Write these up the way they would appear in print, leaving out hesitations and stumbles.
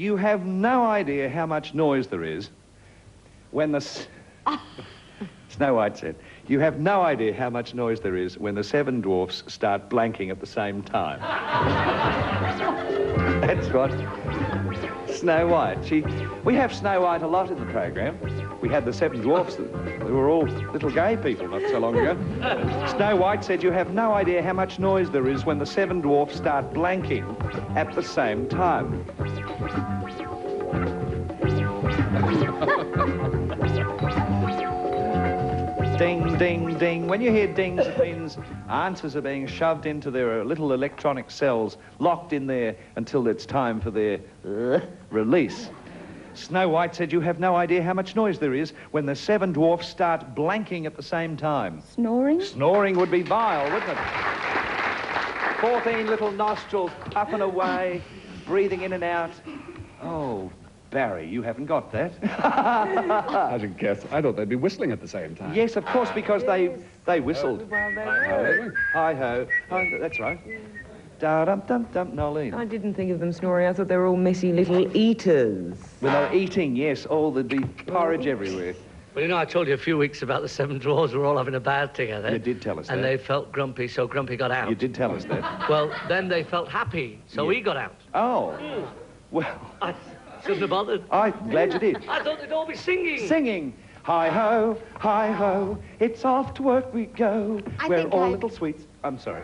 You have no idea how much noise there is when the... Snow White said, you have no idea how much noise there is when the seven dwarfs start blanking at the same time. That's what Snow White. We have Snow White a lot in the program. We had the seven dwarfs that were all little gay people not so long ago. Snow White said, you have no idea how much noise there is when the seven dwarfs start blanking at the same time. Ding, ding, ding. When you hear dings, it means answers are being shoved into their little electronic cells, locked in there until it's time for their release. Snow White said, you have no idea how much noise there is when the seven dwarfs start blanking at the same time. Snoring? Snoring would be vile, wouldn't it? 14 little nostrils puffing away, breathing in and out. Oh, Barry, you haven't got that. I should guess. I thought they'd be whistling at the same time. Yes, of course, because they whistled. Well, they were. Hi-ho. Oh, that's right. Da-dum-dum-dum, Nolene. I didn't think of them snoring. I thought they were all messy little eaters. Well, they were eating, yes. There'd be porridge everywhere. Well, you know, I told you a few weeks about the seven dwarfs were all having a bath together. You did tell us that. And they felt grumpy, so Grumpy got out. You did tell us that. Well, then they felt happy, so he got out. Oh. Well... I shouldn't have bothered. I'm glad you did. I thought they'd all be singing. Singing. Hi-ho, hi-ho, it's off to work we go. We're all little sweets. I'm sorry.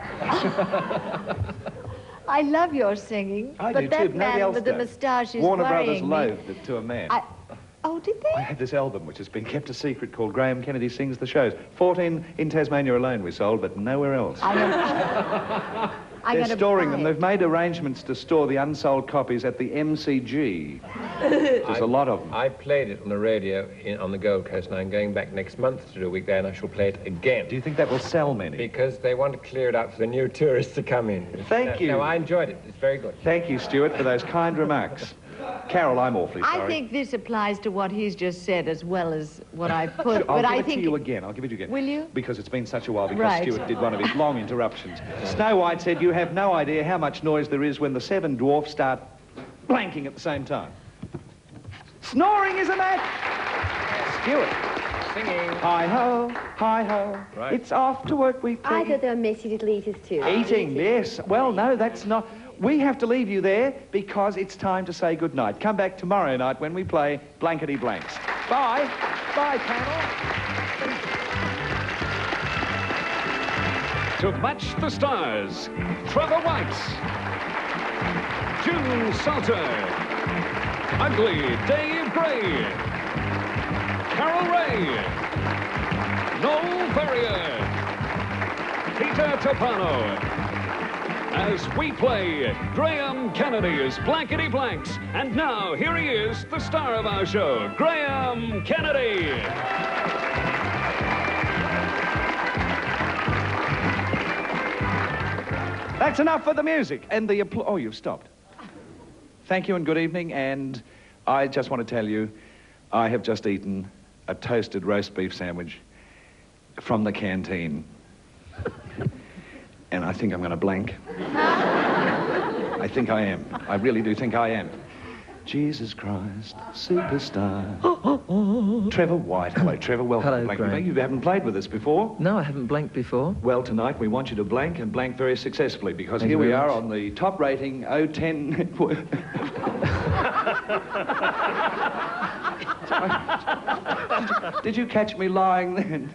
I love your singing, I but do that too. Nobody man else with the does. moustache is Warner worrying Brothers me. loathed it to a man. Oh, did they? I had this album, which has been kept a secret, called Graham Kennedy Sings the Shows. 14 in Tasmania alone we sold, but nowhere else. They're storing them. They've made arrangements to store the unsold copies at the MCG. There's a lot of them. I played it on the radio on the Gold Coast, and I'm going back next month to do a week there, and I shall play it again. Do you think that will sell many? Because they want to clear it out for the new tourists to come in. Thank you. No, I enjoyed it. It's very good. Thank you, Stuart, for those kind remarks. Carol, I'm awfully sorry. I think this applies to what he's just said as well as what I put. I'll but give I it think to you again. I'll give it to you again. Will you? Because it's been such a while, because Right. Stuart did one of his long interruptions. Snow White said, you have no idea how much noise there is when the seven dwarfs start blanking at the same time. Snoring, isn't that? Stuart. Singing. Hi-ho, hi-ho, Right. it's off to work we I play. thought they were messy little eaters too. Eating, yes. Well, no, that's not... We have to leave you there because it's time to say goodnight. Come back tomorrow night when we play Blankety Blanks. Bye. Bye, panel. To match the stars, Trevor White, June Salter, Ugly Dave Gray, Carol Ray, Noel Ferrier, Peter Topano, as we play Graham Kennedy's Blankety Blanks. And now, here he is, the star of our show, Graham Kennedy. That's enough for the music and the applause. Oh, you've stopped. Thank you and good evening. And I just want to tell you, I have just eaten a toasted roast beef sandwich from the canteen. And I think I'm going to blank. I think I am. I really do think I am. Jesus Christ, superstar. Trevor White. Hello, Trevor. Welcome Hello, to Blankety Graham. Blank. You haven't played with us before. No, I haven't blanked before. Well, tonight we want you to blank and blank very successfully because Thank here you we very are much. on the top rating 010. Did you catch me lying then?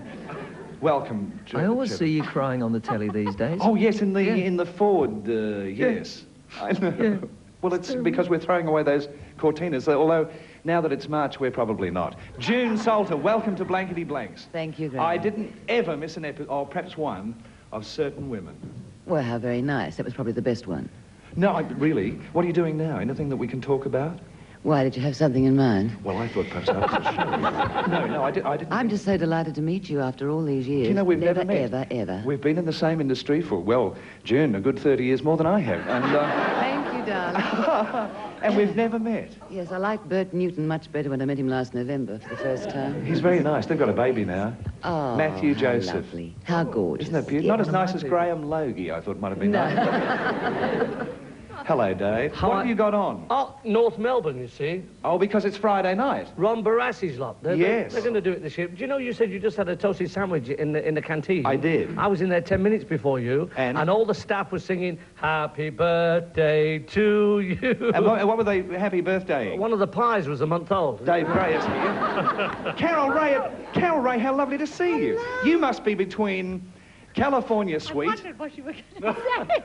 Welcome. I always Trevor. see you crying on the telly these days. Oh yes, in the Yeah. Ford. Yes, I know. Yeah. Well, it's because we're throwing away those Cortinas. Although now that it's March, we're probably not. June Salter, welcome to Blankety Blanks. Thank you, Graham. I didn't ever miss an episode, or perhaps one, of Certain Women. Well, how very nice. That was probably the best one. No, really. What are you doing now? Anything that we can talk about? Why, did you have something in mind? Well, I thought perhaps after the show. No, I didn't. I'm just so delighted to meet you after all these years. Do you know, we've never met. Ever. We've been in the same industry for, well, June, a good 30 years more than I have. And, Thank you, darling. and we've never met. Yes, I liked Bert Newton much better when I met him last November for the first time. He's very nice. They've got a baby now. Oh, Matthew how Joseph. lovely. How gorgeous. Isn't that beautiful? Not as nice as Graham Logie, I thought might have been nice. Hello, Dave. How what I- have you got on? Oh, North Melbourne, you see. Oh, because it's Friday night. Ron Barassi's lot. Yes. They're going to do it this year. Do you know you said you just had a toasted sandwich in the canteen? I did. I was in there 10 minutes before you. And? all the staff was singing, Happy Birthday to you. And what were they happy birthday? One of the pies was a month old. Dave Gray is here. Carol Ray, how lovely to see you. Hello. You must be between California I Suite. wondered what you were going to say.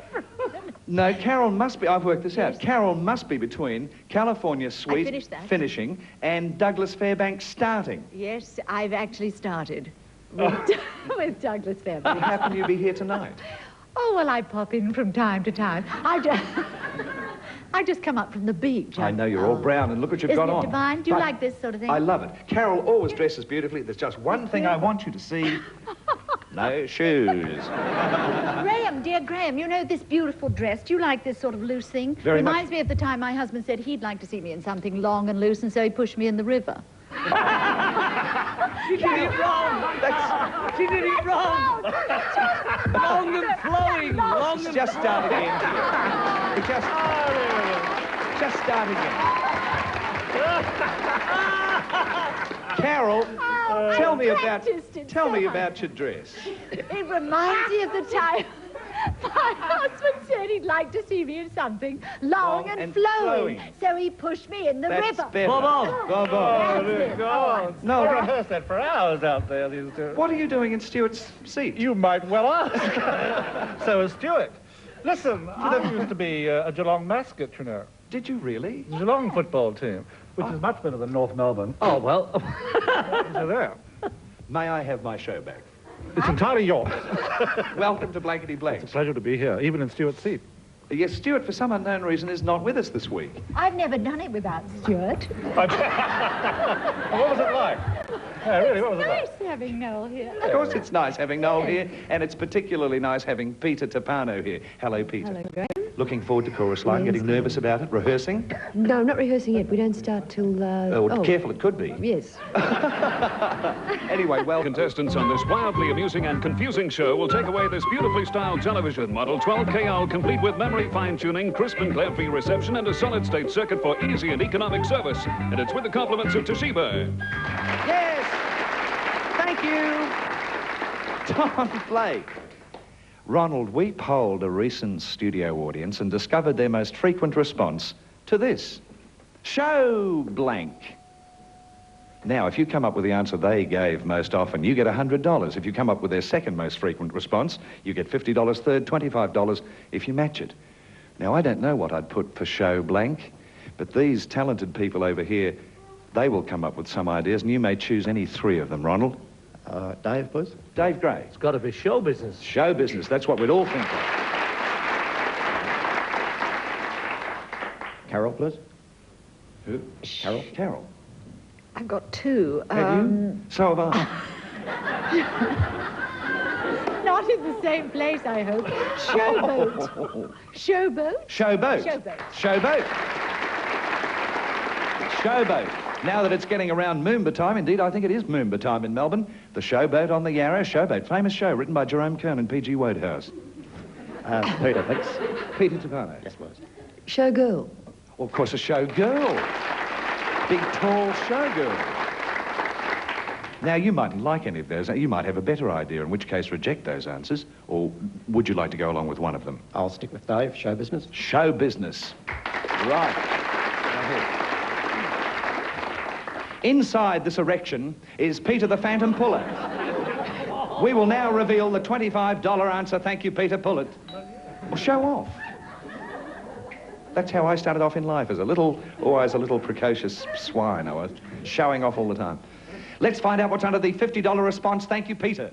No, Carol must be, I've worked this out. Carol must be between California Suite finished that. finishing and Douglas Fairbanks starting. Yes, I've actually started with Douglas Fairbanks. How can you be here tonight? Oh, well, I pop in from time to time. I just come up from the beach. I know you're all brown and look what you've Isn't got it on. divine? Do you But like this sort of thing? I love it. Carol always dresses beautifully. There's just one thing I want you to see. No shoes. Graham, dear Graham, you know this beautiful dress. Do you like this sort of loose thing? Very much. Reminds me of the time my husband said he'd like to see me in something long and loose, and so he pushed me in the river. She did it wrong. She did it wrong. Long and flowing. Long and Just start again, dear. Just start again. Carol, tell me about your dress. It reminds me of the time my husband said he'd like to see me in something long and flowing. So he pushed me in the That's river. better. Bob on. Bob on. That's it. Go on. No, I right. rehearsed that for hours out there, these two. What are you doing in Stuart's seat? You might well ask. So is Stuart. Listen, I used to be a Geelong mascot, you know. Did you really? The Geelong football team, which is much better than North Melbourne. Oh, well. So there. May I have my show back? It's entirely yours. Welcome to Blankety Blanks. It's a pleasure to be here, even in Stuart's seat. Yes, Stuart, for some unknown reason, is not with us this week. I've never done it without Stuart. What was it like? Yeah, really, what was it Nice like? having Noel here. Of course, it's nice having Noel here, and it's particularly nice having Peter Tapano here. Hello, Peter. Hello, Graham. Looking forward to chorus line, getting nervous about it, rehearsing? No, not rehearsing yet. We don't start till... Careful, it could be. Yes. Anyway, well... Contestants on this wildly amusing and confusing show will take away this beautifully styled television model 12KL, complete with memory fine-tuning, crisp and glare-free reception, and a solid-state circuit for easy and economic service. And it's with the compliments of Toshiba. Yes! Thank you! Don Blake. Ronald, we polled a recent studio audience and discovered their most frequent response to this. Show blank. Now, if you come up with the answer they gave most often, you get $100. If you come up with their second most frequent response, you get $50, third, $25 if you match it. Now, I don't know what I'd put for show blank, but these talented people over here, they will come up with some ideas, and you may choose any three of them, Ronald. Dave, please. Dave Gray. It's got to be show business. Show business, that's what we'd all think of. Carol, please. Who? Carol. Carol. I've got two. Have you? So have I. Not in the same place, I hope. Showboat. Showboat? Showboat. Showboat. Showboat. Showboat. Now that it's getting around Moomba time, indeed, I think it is Moomba time in Melbourne. The Showboat on the Yarra. Showboat, famous show written by Jerome Kern and P.G. Wodehouse. Peter, thanks. Peter Tapano. Yes, please. Showgirl. Well, of course, a showgirl. Big, tall showgirl. Now, you mightn't like any of those. You might have a better idea, in which case reject those answers. Or would you like to go along with one of them? I'll stick with Dave, show business. Show business. Right. Go ahead. Inside this erection is Peter the Phantom Puller. We will now reveal the $25 answer. Thank you, Peter. Pull it. Well, show off. That's how I started off in life, as always a little precocious swine. I was showing off all the time. Let's find out what's under the $50 response. Thank you, Peter.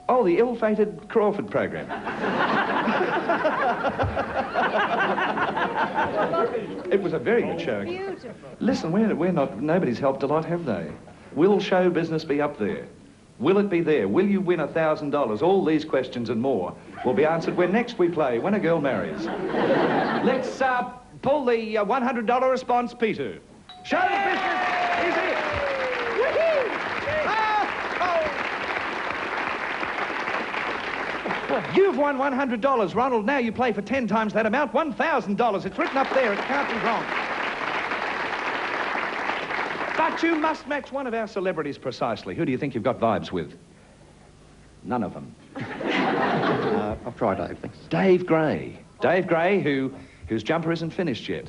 Oh, the ill-fated Crawford program. It was a very good show. Beautiful. Listen, we're not, nobody's helped a lot, have they? Will show business be up there? Will it be there? Will you win $1,000? All these questions and more will be answered when next we play When a Girl Marries. Let's pull the $100 response, Peter. Show business is it. Woohoo! You've won $100, Ronald. Now you play for 10 times that amount, $1,000. It's written up there. It can't be wrong. But you must match one of our celebrities precisely. Who do you think you've got vibes with? None of them. I'll try Dave, thanks. Dave Gray. Dave Gray, whose jumper isn't finished yet.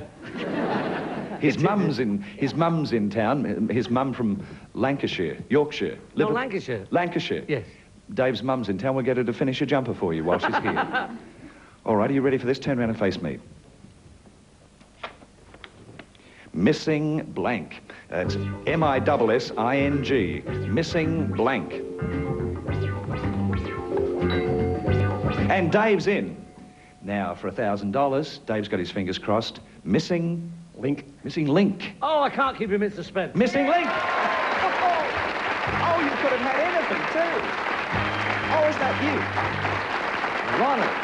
His mum's in town. His mum from Lancashire, Yorkshire. No, Lancashire. Lancashire. Yes. Dave's mum's in town. We'll get her to finish a jumper for you while she's here. All right, are you ready for this? Turn around and face me. Missing blank. It's M-I-S-S-I-N-G. Missing blank. And Dave's in. Now, for $1,000, Dave's got his fingers crossed. Missing link. Missing link. Oh, I can't keep him in suspense. Missing link. Oh, you could have had anything, too. Oh, is that you? Ronald.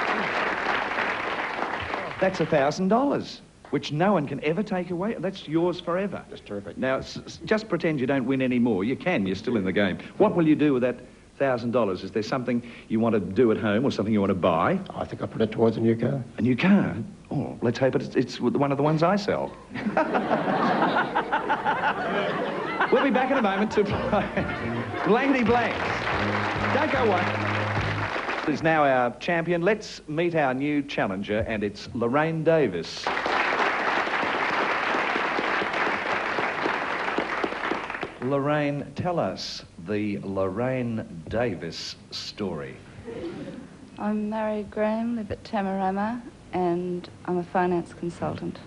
That's $1,000, which no one can ever take away. That's yours forever. That's terrific. Now, just pretend you don't win any more. You can. You're still in the game. What will you do with that $1,000? Is there something you want to do at home or something you want to buy? I think I'll put it towards a new car. A new car? Oh, let's hope it's one of the ones I sell. We'll be back in a moment to play Blankety Blanks. Don't go one. Is now our champion. Let's meet our new challenger, and it's Lorraine Davis. Lorraine, tell us the Lorraine Davis story. I'm married Graham, live at Tamarama, and I'm a finance consultant.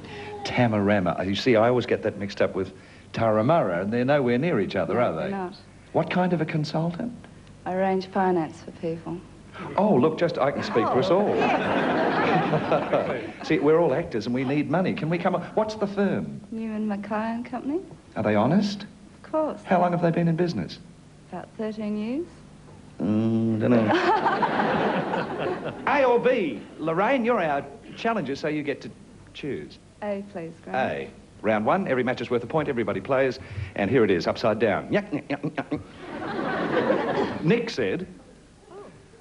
Tamarama. You see, I always get that mixed up with Taramara, and they're nowhere near each other, are they? They're not. What kind of a consultant? I arrange finance for people. Oh, look, I can speak for us all. See, we're all actors and we need money. Can we come up? What's the firm? Newman Mackay and Company. Are they honest? Of course. How long have they been in business? About 13 years. Don't know. A or B? Lorraine, you're our challenger, so you get to choose. A, please, Graham. A. Round one, every match is worth a point, everybody plays, and here it is, upside down. Nick said,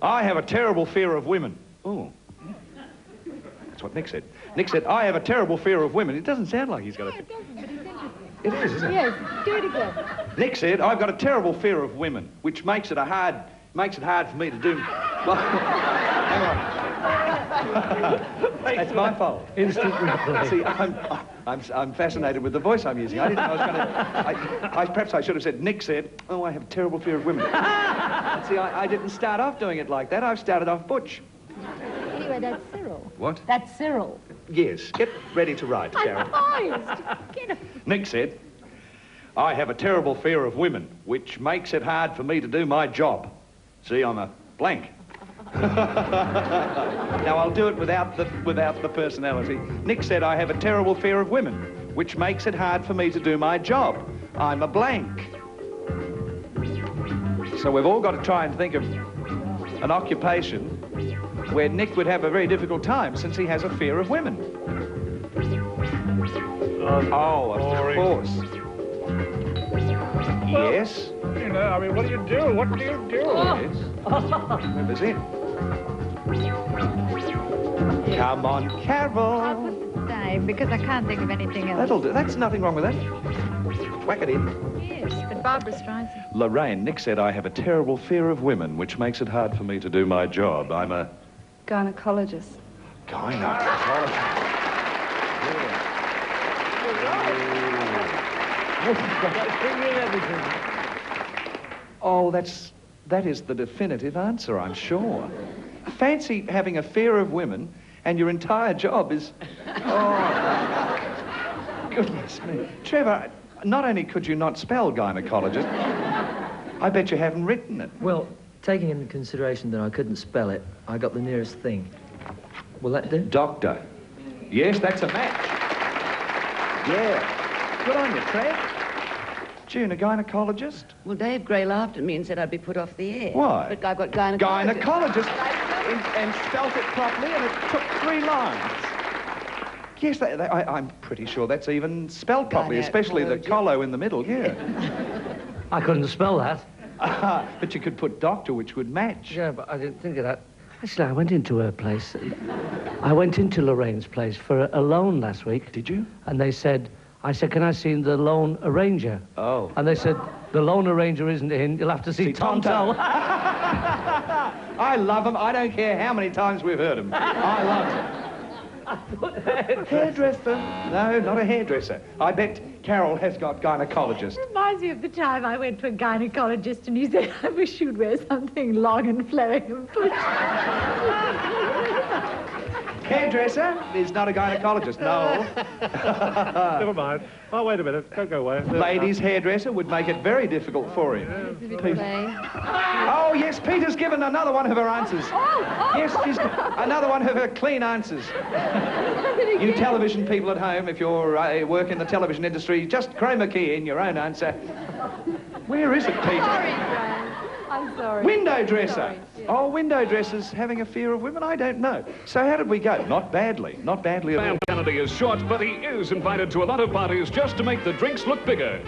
I have a terrible fear of women. Oh. That's what Nick said. Nick said, I have a terrible fear of women. It doesn't sound like he's got a... It doesn't, but it's interesting. It is, isn't it? Yes, do it again. Nick said, I've got a terrible fear of women, which makes it hard for me to do... Well, hang on. That's my fault. Instant replay. See, I'm fascinated with the voice I'm using. I didn't know I was going to... Perhaps I should have said, Nick said, oh, I have a terrible fear of women. See, I didn't start off doing it like that. I've started off butch. Anyway, that's Cyril. What? That's Cyril. Yes. Get ready to write, Karen. I'm poised. Get a... Nick said, I have a terrible fear of women, which makes it hard for me to do my job. See, I'm a blank. Now, I'll do it without the personality. Nick said, I have a terrible fear of women, which makes it hard for me to do my job. I'm a blank. So we've all got to try and think of an occupation where Nick would have a very difficult time since he has a fear of women. Oh, of course. Yes? You know, I mean, what do you do? What do you do? Yes. Whoever's in. Come on, Carol. I'll put Dave, because I can't think of anything else. That'll do. That's nothing wrong with that. Whack it in. Yes, but Barbara Streisand. Lorraine, Nick said, I have a terrible fear of women, which makes it hard for me to do my job. I'm a... Gynecologist. Gynecologist. Oh, that is the definitive answer, I'm sure. Fancy having a fear of women and your entire job is... Oh, goodness me. Trevor, not only could you not spell gynecologist, I bet you haven't written it. Well, taking into consideration that I couldn't spell it, I got the nearest thing. Will that do? Doctor. Yes, that's a match. Yeah. Good on you, Trev. June, a gynecologist? Well, Dave Gray laughed at me and said I'd be put off the air. Why? But I've got gynecologist. Gynecologist. And spelt it properly, and it took 3 lines. Yes, I'm pretty sure that's even spelled properly, especially the colo in the middle, yeah. I couldn't spell that. But you could put doctor, which would match. Yeah, but I didn't think of that. Actually, I went into her place. I went into Lorraine's place for a loan last week. Did you? And I said, can I see the loan arranger? Oh. And they said, the loan arranger isn't in, you'll have to see Tonto. I love them. I don't care how many times we've heard them. I love them. Hairdresser? No, not a hairdresser. I bet Carol has got gynecologist. Reminds me of the time I went to a gynecologist and he said, I wish you'd wear something long and flowing and push. Hairdresser is not a gynecologist, no. Never mind. Oh, wait a minute. Don't go away. Ladies' hairdresser would make it very difficult for him. Oh, yes, Peter's given another one of her answers. Yes, she's another one of her clean answers. You television people at home, if you're work in the television industry, just chroma key in your own answer. Where is it, Peter? Sorry, Graham. I'm sorry. Window dresser. Sorry, yeah. Oh, window dressers having a fear of women? I don't know. So how did we go? Not badly. Not badly at all. Sam Kennedy is short, but he is invited to a lot of parties just to make the drinks look bigger.